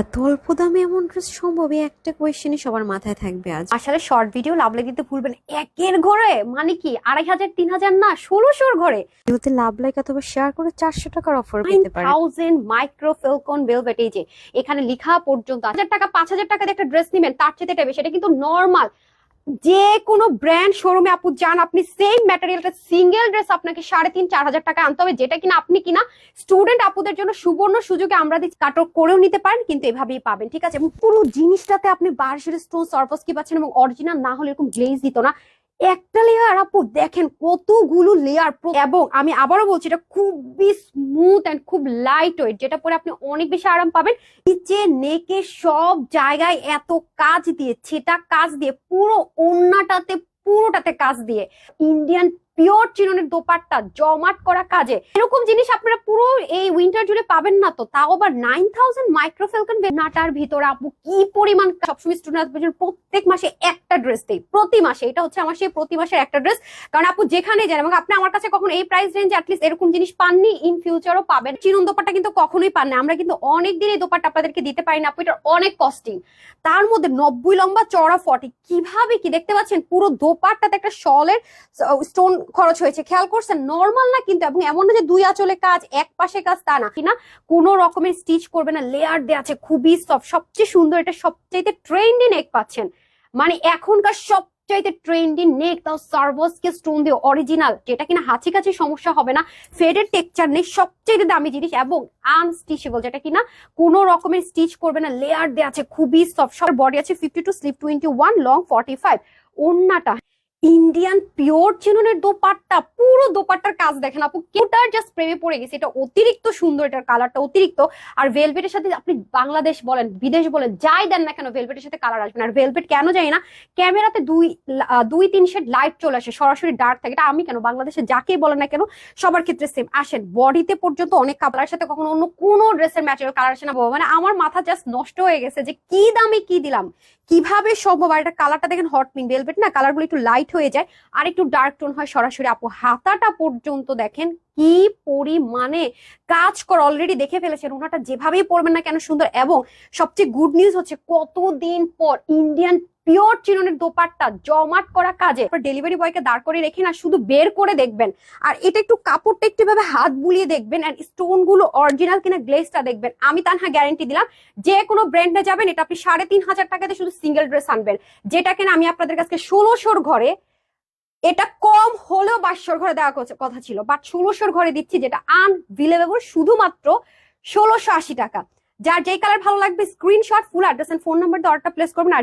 এত অল্প দামে এমন ড্রেস সম্ভব? এই একটা কোয়েশ্চেনই সবার মাথায় থাকবে আজ। আসলে শর্ট ভিডিও লাভ লাইক দিতে ভুলবেন। একের ঘরে মানে কি 2500 3000 না 1600 ঘরে ভিডিওতে লাভ লাইক অথবা শেয়ার করে 400 টাকার অফার পেতে পারেন। 9000 মাইক্রো ফেলকন ভেলভেট। এই যে এখানে লেখা পর্যন্ত 1000 টাকা 5000 টাকা দিয়ে একটা ড্রেস নেবেন তার চেয়ে টাইপে, সেটা কিন্তু নরমাল যে কোনো ব্র্যান্ড শোরুমে আপু যান, আপনি সেম ম্যাটেরিয়ালটা সিঙ্গেল ড্রেস আপনাকে 3500-4000 টাকা আনতে হবে, যেটা কিনা আপনি কিনা স্টুডেন্ট আপুদের জন্য সুবর্ণ সুযোগে আমরা কাটক করেও নিতে পারেন, কিন্তু এভাবেই পাবেন। ঠিক আছে, এবং পুরো জিনিসটাতে আপনি বার্ষের স্টোন সার্ফাস কি পাচ্ছেন, এবং অরিজিনাল না হলে এরকম গ্লেজ দিত না। একটা লেয়ার আপু দেখেন কতগুলো লেয়ার, এবং আমি আবারও বলছি এটা খুবই স্মুথ এন্ড খুব লাইট ওয়েট, যেটা পরে আপনি অনেক বেশি আরাম পাবেন। নিচে নেকে সব জায়গায় এত কাজ দিয়ে, ছেটা কাজ দিয়ে, পুরো ওড়নাটাতে পুরোটাতে কাজ দিয়ে, ইন্ডিয়ান পিওর চিননের দোপাট্টা জমাট করা কাজে। এরকম জিনিস আপনারা পুরো এই উইন্টার জুড়ে পাবেন না, তো তাও আবার 9000 মাইক্রো ফেলকন নাটার ভিতরে আপু কি পরিমাণ। সবসময় স্টুডেন্ট প্রত্যেক মাসে একটা ড্রেস দেই, প্রতি মাসে। এটা হচ্ছে আমার সেই প্রতি মাসের একটা ড্রেস, কারণ আপু যেখানে যান এবং আপনি আমার কাছে কখন এই প্রাইস রেঞ্জে অ্যাটলিস্ট এরকম জিনিস পাননি, ইন ফিউচারও পাবেন। চিনন দোপাট্টা কিন্তু কখনোই পান না, আমরা কিন্তু অনেক দিন এই দোপাট্টা আপনাদেরকে দিতে পারি না আপু, এটার অনেক কস্টিং। তার মধ্যে 90 লম্বা চড়া 40, কিভাবে কি দেখতে পাচ্ছেন পুরো দোপাট্টাতে একটা শলের স্টোন খরচ হয়েছে, খেয়াল করছেন? নর্মাল না কিন্তু, এবং এমন না যে দুই আঁচলে কাজ এক পাশে কাজ, তা না কিনা কোনো রকমের স্টিচ করবে না, লেয়ার দেওয়া আছে, খুবই সফট। সবচেয়ে সুন্দর, এটা সবচেয়ে ট্রেন্ডি নেক পাচ্ছেন, মানে এখনকার সবচাইতে ট্রেন্ডি নেক, তাও সার্ভাসকে স্টোন দিয়ে অরিজিনাল, যেটা কিনা হাঁচি কাছে সমস্যা হবে না, ফেডের টেক্সচার নেই, সবচেয়ে দামি জিনিস, এবং আনস্টিচেবল, যেটা কিনা কোনো রকমের স্টিচ করবে না, লেয়ার দেওয়া আছে, খুবই সফট। সব বডি আছে 52, স্লিপ 21, লং 45। ওড়নাটা ইন্ডিয়ান পিওর চিননের দোপাট্টা, পুরো দোপাট্টার কাজ দেখেন আপু, কেউটার জাস্ট প্রেমে পড়ে গেছে। এটা অতিরিক্ত সুন্দর, এটার কালারটা অতিরিক্ত। আর ভেলভেটের সাথে আপনি বাংলাদেশ বলেন বিদেশ বলেন যাই দেন না কেন, ভেলভেটের সাথে কালার আসবে না। আর ভেলভেট কেন জানি না, ক্যামেরাতে দুই তিন শেড লাইট চলে আসে, সরাসরি ডার্ক থাকে। এটা আমি কেন, বাংলাদেশে যাকেই বলেন না কেন সবার ক্ষেত্রে সেম আসেন। বডিতে পর্যন্ত অনেক কালারের সাথে কখনো অন্য কোনো ড্রেসের ম্যাটেরিয়াল কালার আসে না, মানে আমার মাথা জাস্ট নষ্ট হয়ে গেছে যে কি দামে কি দিলাম, কিভাবে সম্ভব। আর এটা কালারটা দেখেন হট পিঙ্ক, ভেলভেট না কালারগুলো একটু লাইট হয়ে যায় আর একটু ডার্ক টোন হয় সরাসরি। আপু হাতাটা পর্যন্ত দেখেন কি পরিমাণে কাজ কর, অলরেডি দেখে ফেলেছেন। ওনাটা যেভাবেই পরবেন না কেন সুন্দর। এবং সবচেয়ে গুড নিউজ হচ্ছে কতদিন পর ইন্ডিয়ান পিওর চিননের দোপাট্টা জমাট করা কাজে, ডেলিভারি বয়কে দাঁড় করে রেখে না শুধু বের করে দেখবেন, আর এটা একটু কাপড়টা একটু ভাবে হাত বুলিয়ে দেখবেন, আর স্টোন গুলো অরিজিনাল কিনা গ্লেজটা দেখবেন। আমি তানহা গ্যারান্টি দিলাম, যে কোনো ব্র্যান্ডে যাবেন এটা আপনি 3500 টাকাতে শুধু সিঙ্গেল ড্রেস আনবেন, যেটা কিনা আমি আপনাদের কাছে 1600 ঘরে, এটা কম হলেও 2200 ঘরে দেওয়ার কথা ছিল, বাট 1600 ঘরে দিচ্ছি, যেটা আনবিলিভেবল, শুধুমাত্র 1680 টাকা। যার যেই কালার ভালো লাগবে screenshot, full address and phone number দিয়ে অর্ডারটা প্লেস করবেন। আর